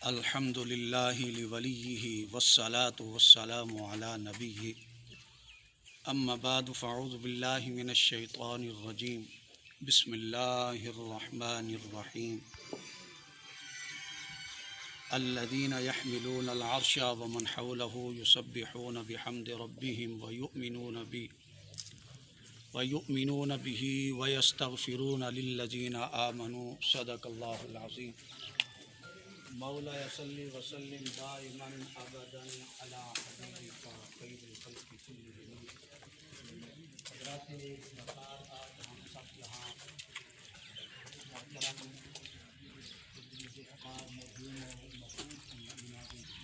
الحمدللہ لولیہ والصلاة والسلام علی نبیہ اما بعد فاعوذ باللہ من الشیطان الرجیم بسم اللہ الرحمن الرحیم الذین یحملون العرش ومن حولہ یسبحون بحمد ربہم ویؤمنون بہ ویستغفرون للذین آمنوا صدق اللہ العظیم مولا صلی وسلم دائما ابدا علی حبیبک خیر الخلق کلہم۔ حضرات وقار، آج ہم سب یہاں محترم وقار موجود و مقبول کی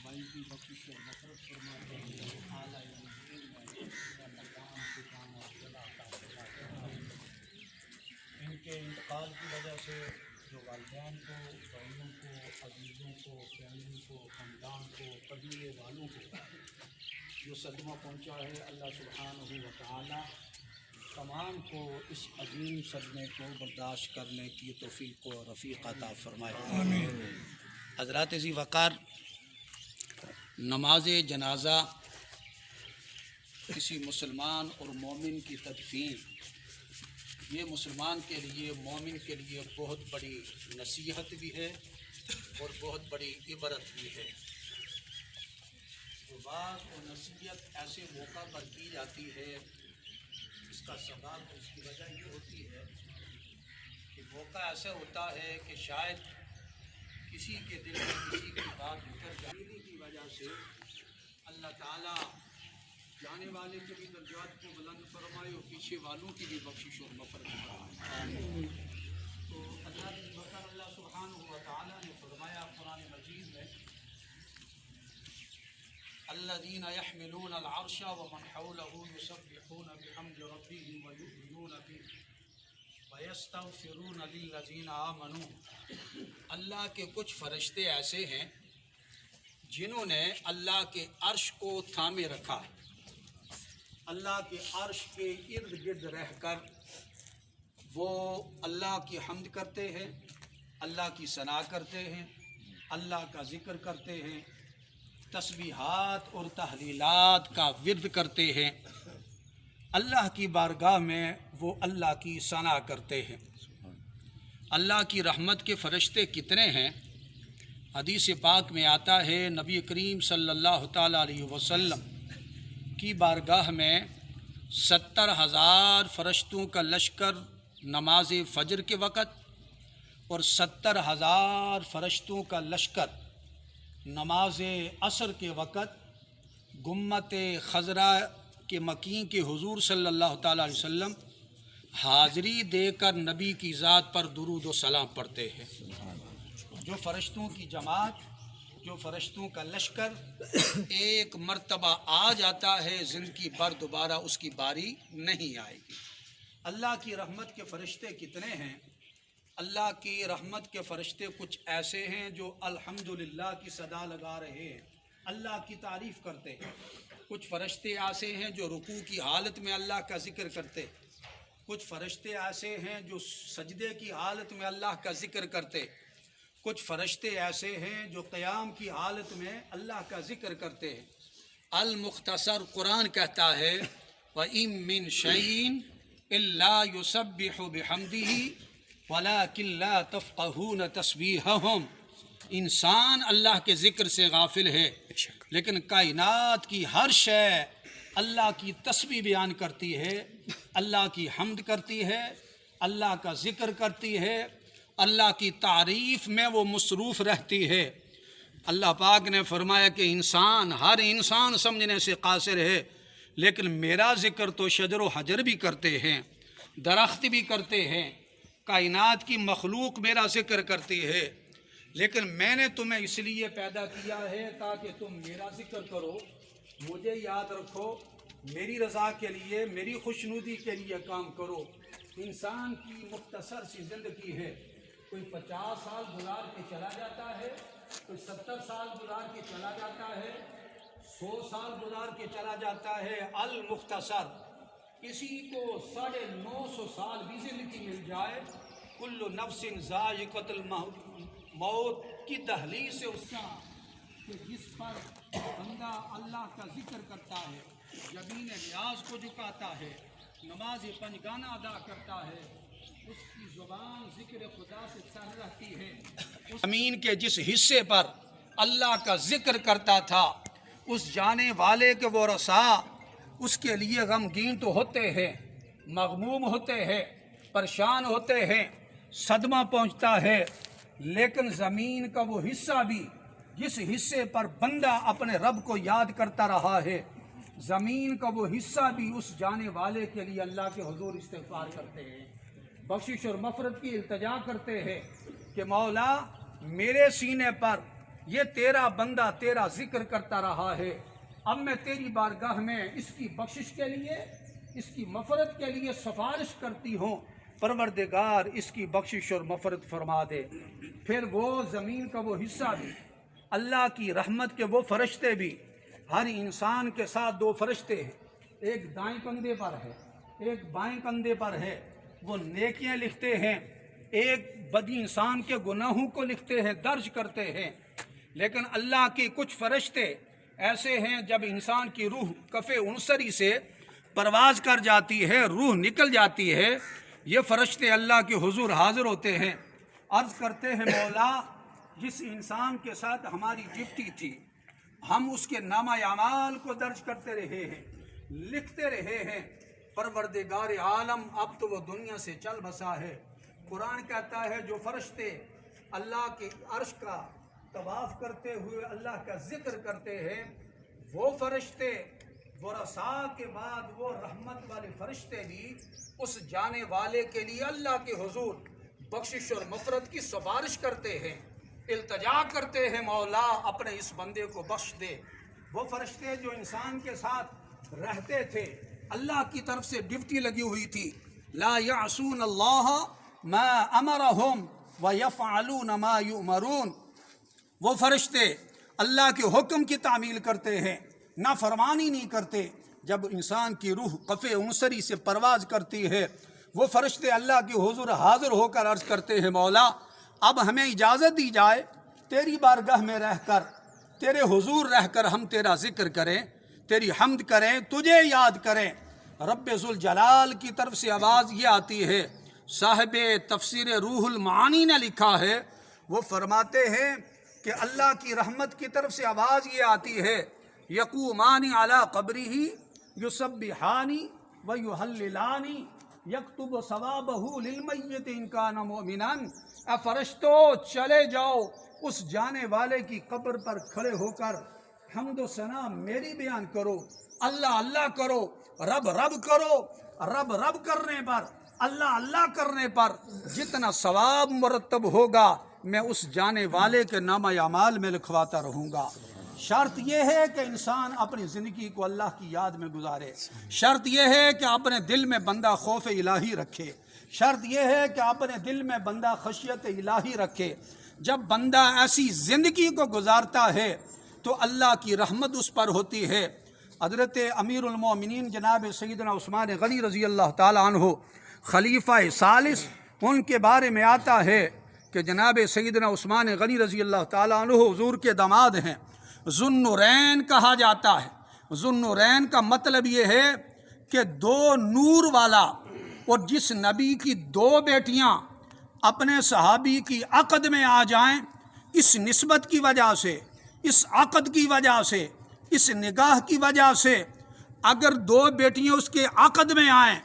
بھائی کی بخشش اور مغفرت فرماتے ہیں، اعلیٰ علم میں مقام ٹھکانہ جگہ عطا فرماتے ہیں۔ ان کے انتقال کی وجہ سے جو والدین کو، بھائیوں کو، عزیزوں کو، فیملی کو، خاندان کو، قبیلے والوں کو جو صدمہ پہنچا ہے، اللہ سبحانہ و تعالی تمام کو اس عظیم صدمے کو برداشت کرنے کی توفیق و رفیق عطا فرمائے۔ آمین۔ حضرات ذی وقار، نماز جنازہ کسی مسلمان اور مومن کی تدفین، یہ مسلمان کے لیے، مومن کے لیے بہت بڑی نصیحت بھی ہے اور بہت بڑی عبرت بھی ہے۔ جو بات اور نصیحت ایسے موقع پر کی جاتی ہے، اس کا سبب، اس کی وجہ یہ ہوتی ہے کہ موقع ایسا ہوتا ہے کہ شاید کسی کے دل میں کسی کی بات اتر جانے کی وجہ سے اللہ تعالیٰ جانے والے کے بھی درجات کو بلند فرمائے اور پیچھے والوں کی بھی بخشش اور مغفرت فرمائے۔ تو اللہ سبحانہ و تعالیٰ نے فرمایا قرآن مجید میں، الذین یحملون العرش ومن حولہ یسبحون بحمد ربہم ویؤمنون بہ ویستغفرون للذین آمنوا۔ اللہ کے کچھ فرشتے ایسے ہیں جنہوں نے اللہ کے عرش کو تھامے رکھا ہے، اللہ کے عرش کے ارد گرد رہ کر وہ اللہ کی حمد کرتے ہیں، اللہ کی ثنا کرتے ہیں، اللہ کا ذکر کرتے ہیں، تسبیحات اور تحلیلات کا ورد کرتے ہیں، اللہ کی بارگاہ میں وہ اللہ کی ثنا کرتے ہیں۔ اللہ کی رحمت کے فرشتے کتنے ہیں؟ حدیث پاک میں آتا ہے، نبی کریم صلی اللہ تعالیٰ علیہ وسلم کی بارگاہ میں 70,000 فرشتوں کا لشکر نماز فجر کے وقت اور 70,000 فرشتوں کا لشکر نماز عصر کے وقت گمت خضرا کے مکین کے حضور صلی اللہ تعالیٰ علیہ وسلم حاضری دے کر نبی کی ذات پر درود و سلام پڑھتے ہیں۔ جو فرشتوں کی جماعت، جو فرشتوں کا لشکر ایک مرتبہ آ جاتا ہے، زندگی بھر دوبارہ اس کی باری نہیں آئے گی۔ اللہ کی رحمت کے فرشتے کتنے ہیں؟ اللہ کی رحمت کے فرشتے کچھ ایسے ہیں جو الحمدللہ کی صدا لگا رہے ہیں، اللہ کی تعریف کرتے ہیں۔ کچھ فرشتے ایسے ہیں جو رکوع کی حالت میں اللہ کا ذکر کرتے، کچھ فرشتے ایسے ہیں جو سجدے کی حالت میں اللہ کا ذکر کرتے، کچھ فرشتے ایسے ہیں جو قیام کی حالت میں اللہ کا ذکر کرتے ہیں۔ المختصر قرآن کہتا ہے، وَإِن مِّن شَيْءٍ إِلَّا يُسَبِّحُ بِحَمْدِهِ وَلَٰكِن لَّا تَفْقَهُونَ تَسْبِيحَهُمْ۔ انسان اللہ کے ذکر سے غافل ہے، لیکن کائنات کی ہر شے اللہ کی تسبیح بیان کرتی ہے، اللہ کی حمد کرتی ہے، اللہ کا ذکر کرتی ہے، اللہ کی تعریف میں وہ مصروف رہتی ہے۔ اللہ پاک نے فرمایا کہ ہر انسان سمجھنے سے قاصر ہے، لیکن میرا ذکر تو شجر و حجر بھی کرتے ہیں، درخت بھی کرتے ہیں، کائنات کی مخلوق میرا ذکر کرتی ہے، لیکن میں نے تمہیں اس لیے پیدا کیا ہے تاکہ تم میرا ذکر کرو، مجھے یاد رکھو، میری رضا کے لیے، میری خوشنودی کے لیے کام کرو۔ انسان کی مختصر سی زندگی ہے، کوئی 50 سال گزار کے چلا جاتا ہے، کوئی 70 سال گزار کے چلا جاتا ہے، 100 سال گزار کے چلا جاتا ہے۔ المختصر، کسی کو 950 سال بھی زندگی مل جائے، کل نفس ذائقۃ موت کی دہلیز سے اس کا کہ جس پر بندہ اللہ کا ذکر کرتا ہے، جبین نیاز کو جھکاتا ہے، نماز پنجگانہ ادا کرتا ہے، اس کی زبان ذکر خدا سے تر رہتی ہے۔ زمین کے جس حصے پر اللہ کا ذکر کرتا تھا، اس جانے والے کے ورثاء اس کے لیے غمگین تو ہوتے ہیں، مغموم ہوتے ہیں، پریشان ہوتے ہیں، صدمہ پہنچتا ہے، لیکن زمین کا وہ حصہ بھی جس حصے پر بندہ اپنے رب کو یاد کرتا رہا ہے، زمین کا وہ حصہ بھی اس جانے والے کے لیے اللہ کے حضور استغفار کرتے ہیں، بخشش اور مغفرت کی التجا کرتے ہیں کہ مولا میرے سینے پر یہ تیرا بندہ تیرا ذکر کرتا رہا ہے، اب میں تیری بارگاہ میں اس کی بخشش کے لیے، اس کی مغفرت کے لیے سفارش کرتی ہوں، پروردگار اس کی بخشش اور مغفرت فرما دے۔ پھر وہ زمین کا وہ حصہ بھی، اللہ کی رحمت کے وہ فرشتے بھی، ہر انسان کے ساتھ دو فرشتے ہیں، ایک دائیں کندھے پر ہے، ایک بائیں کندھے پر ہے، وہ نیکیاں لکھتے ہیں، ایک بدی انسان کے گناہوں کو لکھتے ہیں، درج کرتے ہیں۔ لیکن اللہ کے کچھ فرشتے ایسے ہیں، جب انسان کی روح کف عنصری سے پرواز کر جاتی ہے، روح نکل جاتی ہے، یہ فرشتے اللہ کے حضور حاضر ہوتے ہیں، عرض کرتے ہیں مولا جس انسان کے ساتھ ہماری ڈیوٹی تھی، ہم اس کے نامہ اعمال کو درج کرتے رہے ہیں، لکھتے رہے ہیں، پروردگار عالم اب تو وہ دنیا سے چل بسا ہے۔ قرآن کہتا ہے جو فرشتے اللہ کے عرش کا طواف کرتے ہوئے اللہ کا ذکر کرتے ہیں، وہ فرشتے ورثاء کے بعد وہ رحمت والے فرشتے بھی اس جانے والے کے لیے اللہ کے حضور بخشش اور مغفرت کی سفارش کرتے ہیں، التجا کرتے ہیں مولا اپنے اس بندے کو بخش دے۔ وہ فرشتے جو انسان کے ساتھ رہتے تھے، اللہ کی طرف سے ڈیوٹی لگی ہوئی تھی، لا یعصون اللہ ما امرہم ویفعلون ما یؤمرون، وہ فرشتے اللہ کے حکم کی تعمیل کرتے ہیں، نافرمانی نہیں کرتے۔ جب انسان کی روح قف عنصری سے پرواز کرتی ہے، وہ فرشتے اللہ کے حضور حاضر ہو کر عرض کرتے ہیں مولا اب ہمیں اجازت دی جائے تیری بارگاہ میں رہ کر، تیرے حضور رہ کر ہم تیرا ذکر کریں، تیری حمد کریں، تجھے یاد کریں۔ رب ذوالجلال کی طرف سے آواز یہ آتی ہے، صاحب تفسیر روح المعانی نے لکھا ہے، وہ فرماتے ہیں کہ اللہ کی رحمت کی طرف سے آواز یہ آتی ہے، یقومان علی قبرہ یسبحان ویہللان یکتب ثوابہ للمیت ان کان مؤمنا۔ اے فرشتو چلے جاؤ اس جانے والے کی قبر پر کھڑے ہو کر حمد و ثنا میری بیان کرو، اللہ اللہ کرو، رب رب کرو، رب رب کرنے پر، اللہ اللہ کرنے پر جتنا ثواب مرتب ہوگا میں اس جانے والے کے نامہ اعمال میں لکھواتا رہوں گا۔ شرط یہ ہے کہ انسان اپنی زندگی کو اللہ کی یاد میں گزارے، شرط یہ ہے کہ اپنے دل میں بندہ خوف الہی رکھے، شرط یہ ہے کہ اپنے دل میں بندہ خشیت الہی رکھے۔ جب بندہ ایسی زندگی کو گزارتا ہے تو اللہ کی رحمت اس پر ہوتی ہے۔ حضرت امیر المومنین جناب سیدنا عثمان غنی رضی اللہ تعالیٰ عنہ خلیفہ ثالث، ان کے بارے میں آتا ہے کہ جناب سیدنا عثمان غنی رضی اللہ تعالیٰ عنہ حضور کے داماد ہیں، ذو النورین کہا جاتا ہے۔ ذو النورین کا مطلب یہ ہے کہ دو نور والا، اور جس نبی کی دو بیٹیاں اپنے صحابی کی عقد میں آ جائیں، اس نسبت کی وجہ سے، اس عقد کی وجہ سے، اس نگاہ کی وجہ سے اگر دو بیٹیاں اس کے عقد میں آئیں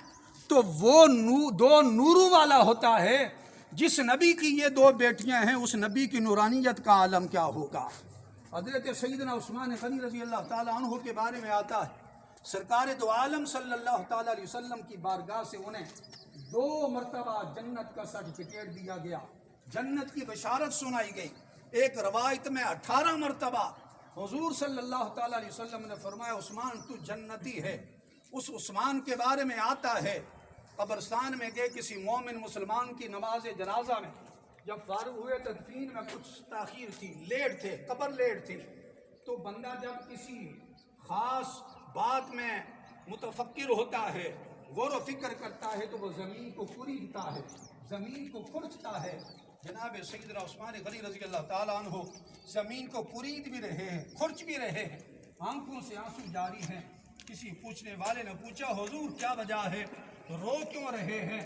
تو وہ دو نوروں والا ہوتا ہے۔ جس نبی کی یہ دو بیٹیاں ہیں اس نبی کی نورانیت کا عالم کیا ہوگا۔ حضرت سیدنا عثمان غنی رضی اللہ تعالیٰ عنہ کے بارے میں آتا ہے، سرکار دو عالم صلی اللہ تعالیٰ علیہ وسلم کی بارگاہ سے انہیں 2 مرتبہ جنت کا سرٹیفکیٹ دیا گیا، جنت کی بشارت سنائی گئی۔ ایک روایت میں 18 مرتبہ حضور صلی اللہ تعالیٰ علیہ وسلم نے فرمایا عثمان تو جنتی ہے۔ اس عثمان کے بارے میں آتا ہے، قبرستان میں گئے کسی مومن مسلمان کی نماز جنازہ میں، جب فارغ ہوئے تدفین میں کچھ تاخیر تھی، لیٹ تھے، قبر لیٹ تھی، تو بندہ جب کسی خاص بات میں متفکر ہوتا ہے، غور و فکر کرتا ہے، تو وہ زمین کو کریدتا ہے، زمین کو کھرچتا ہے، جناب سیدنا عثمان غنی رضی اللہ تعالیٰ عنہ زمین کو کرید بھی رہے ہیں، کھرچ بھی رہے ہیں، آنکھوں سے آنسو جاری ہیں۔ کسی پوچھنے والے نے پوچھا حضور کیا وجہ ہے، رو کیوں رہے ہیں؟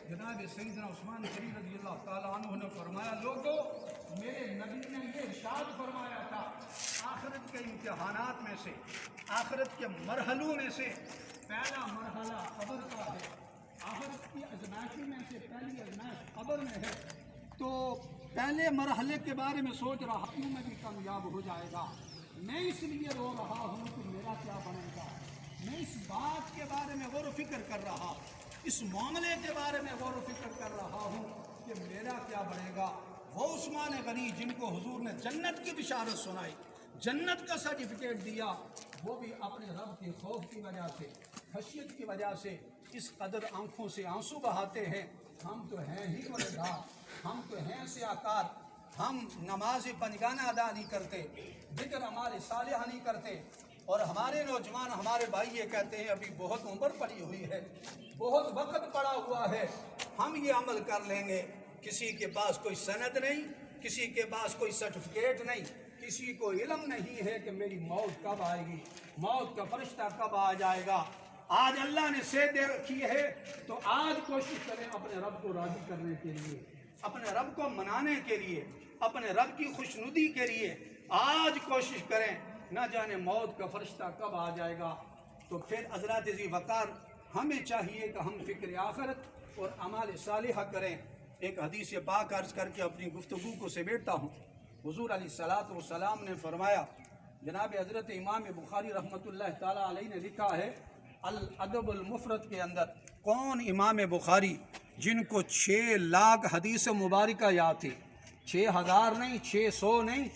جناب سیدنا عثمان غنی رضی اللہ تعالیٰ عنہ نے فرمایا لوگوں، میرے نبی نے یہ ارشاد فرمایا تھا، آخرت کے امتحانات میں سے، آخرت کے مرحلوں میں سے پہلا مرحلہ قبر کا ہے، آخرت کی ازمائشی میں سے پہلی ازمائش قبر میں ہے۔ تو پہلے مرحلے کے بارے میں سوچ رہا ہوں میں بھی کامیاب ہو جائے گا، میں اس لیے رو رہا ہوں کہ میرا کیا بنے گا، میں اس بات کے بارے میں غور و فکر کر رہا، اس معاملے کے بارے میں غور و فکر کر رہا ہوں کہ میرا کیا بنے گا۔ وہ عثمان غنی جن کو حضور نے جنت کی بشارت سنائی، جنت کا سرٹیفکیٹ دیا، وہ بھی اپنے رب کے خوف کی وجہ سے، خشیت کی وجہ سے اس قدر آنکھوں سے آنسو بہاتے ہیں۔ ہم تو ہیں ہی گنہگار، ہم تو ہیں سیاکار، ہم نماز پنجگانہ ادا نہیں کرتے، ذکر اعمال صالحہ نہیں کرتے، اور ہمارے نوجوان ہمارے بھائی یہ کہتے ہیں ابھی بہت عمر پڑی ہوئی ہے، بہت وقت پڑا ہوا ہے، ہم یہ عمل کر لیں گے۔ کسی کے پاس کوئی سند نہیں، کسی کے پاس کوئی سرٹیفکیٹ نہیں، کسی کو علم نہیں ہے کہ میری موت کب آئے گی، موت کا فرشتہ کب آ جائے گا۔ آج اللہ نے صحت دے رکھی ہے تو آج کوشش کریں اپنے رب کو راضی کرنے کے لیے، اپنے رب کو منانے کے لیے، اپنے رب کی خوشنودی کے لیے آج کوشش کریں، نہ جانے موت کا فرشتہ کب آ جائے گا۔ تو پھر حضرات ذی وقار ہمیں چاہیے کہ ہم فکر آخرت اور اعمال صالحہ کریں۔ ایک حدیث پاک عرض کر کے اپنی گفتگو کو سمیٹتا ہوں۔ حضور علیہ الصلوۃ والسلام نے فرمایا، جناب حضرت امام بخاری رحمۃ اللہ تعالیٰ علیہ نے لکھا ہے الادب المفرد کے اندر، کون امام بخاری جن کو 6 لاکھ حدیث مبارکہ یاد تھی، 6000 نہیں، 600 نہیں،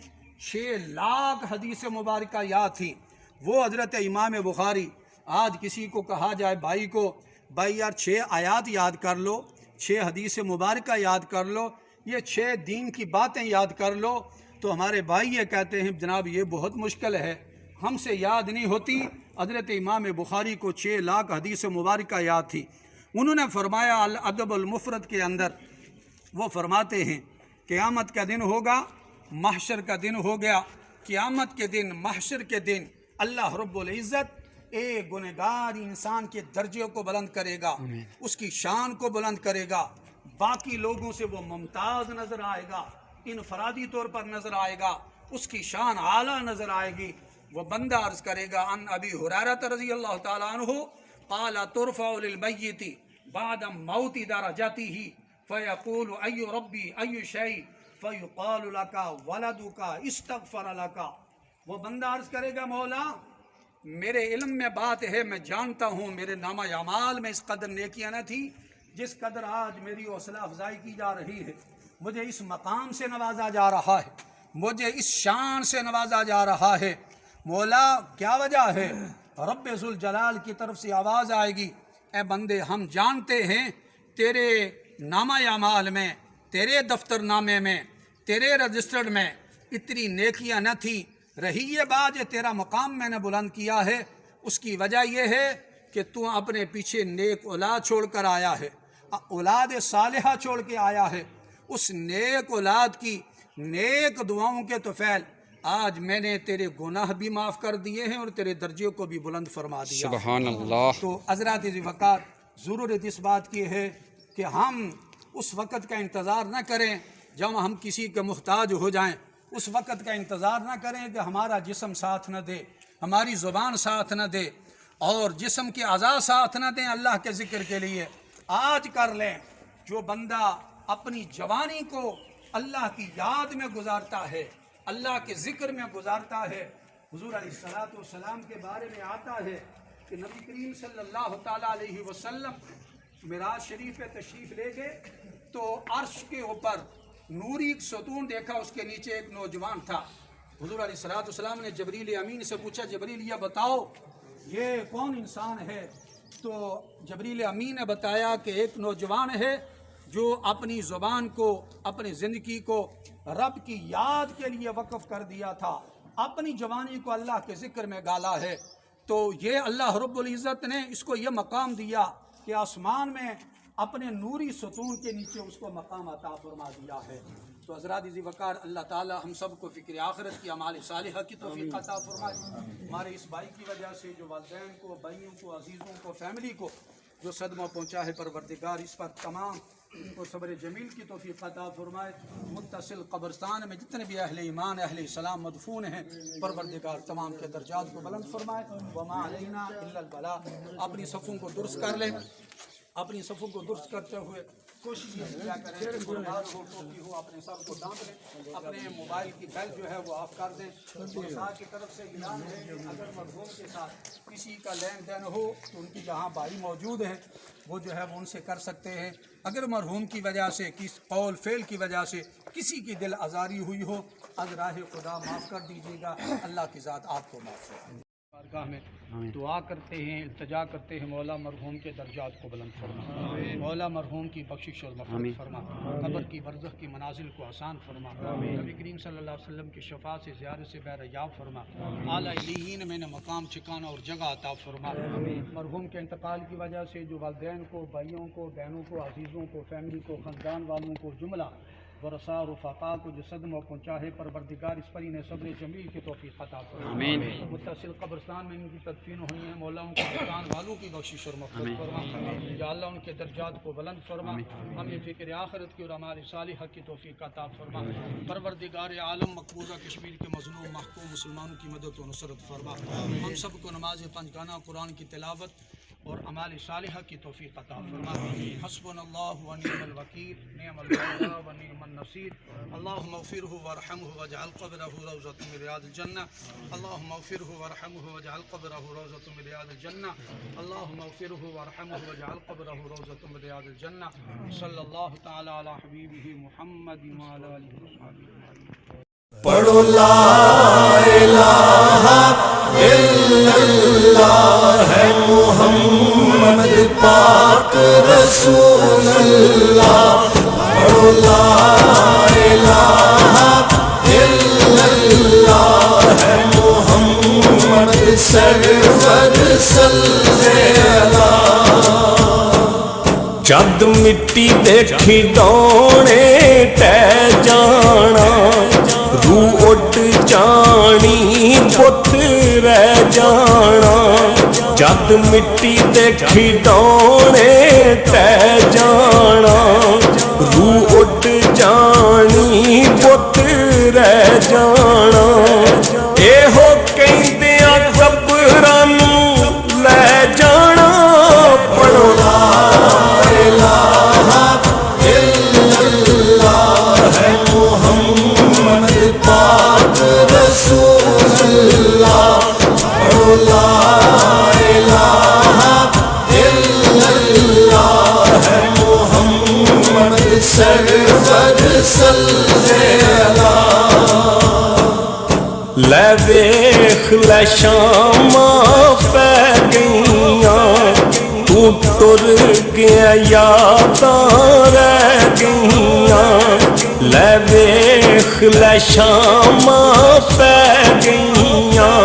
6 لاکھ حدیث مبارکہ یاد تھی، وہ حضرت امام بخاری آج کسی کو کہا جائے بھائی کو، بھائی یار 6 آیات یاد کر لو، 6 حدیث مبارکہ یاد کر لو، یہ 6 دین کی باتیں یاد کر لو، تو ہمارے بھائی یہ کہتے ہیں جناب یہ بہت مشکل ہے، ہم سے یاد نہیں ہوتی۔ حضرت امام بخاری کو 6 لاکھ حدیث مبارکہ یاد تھی۔ انہوں نے فرمایا الادب المفرد کے اندر، وہ فرماتے ہیں قیامت کا دن ہوگا، محشر کا دن ہو گیا، قیامت کے دن، محشر کے دن اللہ رب العزت ایک گنہگار انسان کے درجے کو بلند کرے گا، اس کی شان کو بلند کرے گا، باقی لوگوں سے وہ ممتاز نظر آئے گا، انفرادی طور پر نظر آئے گا، اس کی شان اعلیٰ نظر آئے گی۔ وہ بندہ عرض کرے گا ان ابی ہریرہ رضی اللہ تعالیٰ عنہ قال ترفع للمیت بعد موت درجاته فیقول ای ربی ای شیء فیقال لک ولدک استغفر لک۔ وہ بندہ عرض کرے گا مولا میرے علم میں بات ہے، میں جانتا ہوں میرے نامہ اعمال میں اس قدر نیکیاں نہ تھی جس قدر آج میری حوصلہ افزائی کی جا رہی ہے، مجھے اس مقام سے نوازا جا رہا ہے، مجھے اس شان سے نوازا جا رہا ہے، مولا کیا وجہ ہے؟ رب ذوالجلال کی طرف سے آواز آئے گی، اے بندے ہم جانتے ہیں تیرے نامہ اعمال میں، تیرے دفتر نامے میں، تیرے رجسٹرڈ میں اتنی نیکیاں نہ تھی، رہی یہ بات جو تیرا مقام میں نے بلند کیا ہے، اس کی وجہ یہ ہے کہ تو اپنے پیچھے نیک اولاد چھوڑ کر آیا ہے، اولاد صالحہ چھوڑ کے آیا ہے، اس نیک اولاد کی نیک دعاؤں کے طفیل آج میں نے تیرے گناہ بھی معاف کر دیے ہیں اور تیرے درجے کو بھی بلند فرما دیا۔ سبحان اللہ۔ تو حضرات ذی وقار ضرورت اس بات کی ہے کہ ہم اس وقت کا انتظار نہ کریں جب ہم کسی کے محتاج ہو جائیں، اس وقت کا انتظار نہ کریں کہ ہمارا جسم ساتھ نہ دے، ہماری زبان ساتھ نہ دے اور جسم کے اعضاء ساتھ نہ دیں اللہ کے ذکر کے لیے۔ آج کر لیں۔ جو بندہ اپنی جوانی کو اللہ کی یاد میں گزارتا ہے، اللہ کے ذکر میں گزارتا ہے، حضور علیہ الصلوۃ والسلام کے بارے میں آتا ہے کہ نبی کریم صلی اللہ تعالیٰ علیہ وسلم معراج شریف پہ تشریف لے گئے تو عرش کے اوپر نوری ایک ستون دیکھا، اس کے نیچے ایک نوجوان تھا۔ حضور علیہ الصلوۃ والسلام نے جبریل امین سے پوچھا جبریل یہ بتاؤ یہ کون انسان ہے؟ تو جبریل امین نے بتایا کہ ایک نوجوان ہے جو اپنی زبان کو، اپنی زندگی کو رب کی یاد کے لیے وقف کر دیا تھا، اپنی جوانی کو اللہ کے ذکر میں گالا ہے۔ تو یہ اللہ رب العزت نے اس کو یہ مقام دیا کہ آسمان میں اپنے نوری ستون کے نیچے اس کو مقام عطا فرما دیا ہے۔ تو حضرات ذی وقار اللہ تعالی ہم سب کو فکر آخرت کی اعمال صالحہ کی توفیق عطا فرمائے۔ ہمارے اس بھائی کی وجہ سے جو والدین کو، بھائیوں کو، عزیزوں کو، فیملی کو جو صدمہ پہنچا ہے، پروردگار اس پر تمام ان کو صبر جمیل کی توفیق عطا فرمائے۔ متصل قبرستان میں جتنے بھی اہل ایمان، اہل اسلام مدفون ہیں، پروردگار تمام کے درجات کو بلند فرمائے۔ وما علینا الا البلاغ۔ اپنی صفوں کو درست کر لیں، اپنی صفوں کو درست کرتے ہوئے کوشش یہ کیا کریں کہ قربان ہو، ٹوپی ہو، اپنے سر کو ڈانپ لیں، اپنے موبائل کی بیل جو ہے وہ آف کر دیں۔ استاد کی طرف سے اعلان ہے کہ اگر مرحوم کے ساتھ کسی کا لین دین ہو تو ان کی جہاں بھائی موجود ہیں وہ جو ہے وہ ان سے کر سکتے ہیں۔ اگر مرحوم کی وجہ سے، کس قول فعل کی وجہ سے کسی کی دل آزاری ہوئی ہو، از راہ خدا معاف کر دیجیے گا، اللہ کی ذات آپ کو معاف کرے۔ بارگاہ میں دعا کرتے ہیں، التجا کرتے ہیں، مولا مرحوم کے درجات کو بلند فرما، مولا مرحوم کی بخشش اور مغفرت فرما، قبر کی برزخ کی منازل کو آسان فرما، نبی کریم صلی اللہ علیہ وسلم کی شفاعت سے زیارت سے بہریاب فرما، اعلیٰ علیین میں مقام ٹھکانہ اور جگہ عطا فرما۔ مرحوم کے انتقال کی وجہ سے جو والدین کو، بھائیوں کو، بہنوں کو، عزیزوں کو، فیملی کو، خاندان والوں کو، جملہ ورثاء اور رفقاء کو جو صدمہ پہنچا ہے، پروردگار اس پر انہیں صبر جمیل کی توفیق عطا فرما۔ متصل قبرستان میں ان کی تدفین ہوئی ہیں، مولا ان کے مکان والوں کی بخشش اور مغفرت فرما، یا اللہ ان کے درجات کو بلند فرما، ہمیں فکر آخرت کی اور ہمارے صالحہ کی توفیق عطا فرما۔ پروردگار عالم مقبوضہ کشمیر کے مظلوم محکوم مسلمانوں کی مدد و نصرت فرما، ہم سب کو نماز پنجگانہ، قرآن کی تلاوت اور اعمال صالحہ کی توفیق عطا فرما۔ حسبنا اللہ و نعم الوکیل، نعم المولا و نعم النصیر۔ اللہم اغفرہ وارحمہ واجعل قبرہ روضۃ من ریاض الجنہ، اللہم اغفرہ وارحمہ واجعل قبرہ روضۃ من ریاض الجنہ، اللہم اغفرہ وارحمہ واجعل قبرہ روضۃ من ریاض الجنہ۔ صلی اللہ تعالی علی حبیبہ محمد وعلی آلہ وصحبہ اجمعین۔ پڑھو لا الہ الا اللہ ہے محمد پاک رسول اللہ، پڑھو لا الہ الا اللہ ہے محمد سرور صلی اللہ۔ جد مٹی دیکھی دونے ٹہ جانا، روح اٹھ جانی بت رہ جانا، جد مٹی دیکھی دونے ٹہ جانا، روح اٹھ جانی بت رہ جانا، اے ہو کہندیاں قبراں نوں لے جانا، پڑھو لا الہ الا اللہ ہے محمد پاک رسول اللہ، پڑھو لا الہ الا اللہ ہے محمد سرور صلی اللہ۔ لے ویکھ لے شاماں پہ گئیاں، تو ٹر گیا یاداں رہ گئیاں، لے ویکھ لے شاماں پہ گئیاں،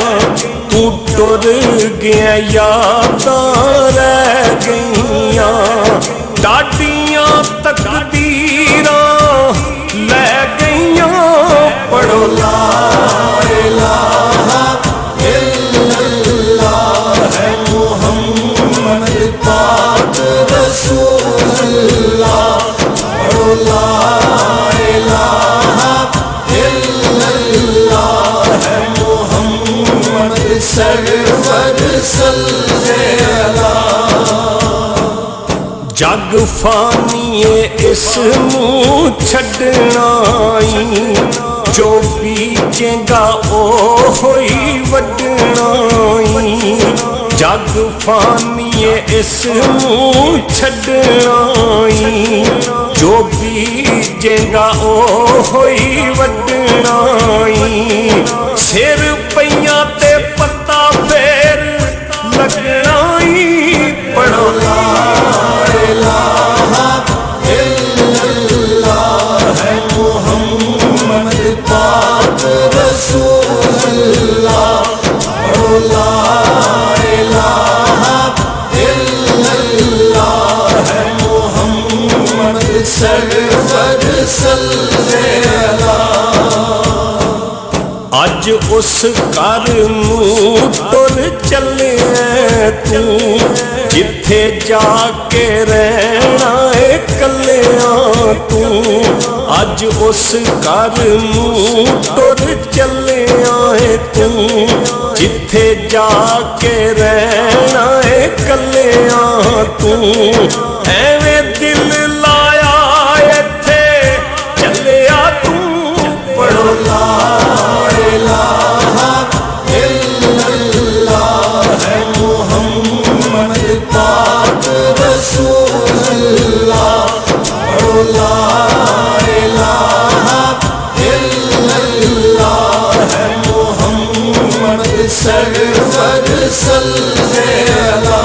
تو ٹر گیا یاداں رہ گئیاں، ڈاڈیاں تقدیراں لے گئیاں، پڑھو لا الہ الا اللہ ہے محمد پاک رسول اللہ، پڑھو لا الہ الا اللہ ہے محمد سرور صلی اللہ۔ جگ فانی اس نوں چھڈنا ای، جو بیجیں گا او ہوئی وڈنا ای، جگ فانی اس نوں چھڈنا ای، جو بیجیں گا او ہوئی وڈنا ای، سر پیاں تے پتا پھر لگنا ای، پڑھو لا الہ الا اللہ ہے محمد پاک رسول اللہ، پڑھو لا الہ الا اللہ ہے محمد ਅੱਜ ਉਸ ਘਰ ਨੂੰ ਤੁਰ ਚੱਲਿਆ ਤੂੰ, ਜਿੱਥੇ ਜਾ ਕੇ ਰਹਿਣਾ ਏ ਕੱਲਿਆਂ ਤੂੰ। ਅੱਜ ਉਸ ਘਰ ਨੂੰ ਤੁਰ ਚੱਲਿਆ ਏ ਤੂੰ, ਜਿੱਥੇ ਜਾ ਕੇ ਰਹਿਣਾ ਏ ਕੱਲਿਆਂ ਤੂੰ। ਐਵੇਂ ਦਿਲ ਲਾਇਆ ਇੱਥੇ ਚੱਲਿਆ ਤੂੰ, ਪੜੋ ਲਾ ਇਲਾਹਾ ਇਲੱਲਾਹ ਹੈ ਮੁਹੰਮਦ ਪਾਕ ਰਸੂਲullah। ਪੜੋ ਲਾ ਇਲਾਹਾ ਇਲੱਲਾਹ ਹੈ ਮੁਹੰਮਦ ਸਰਵਰ ਸੱਲੱਲਾ।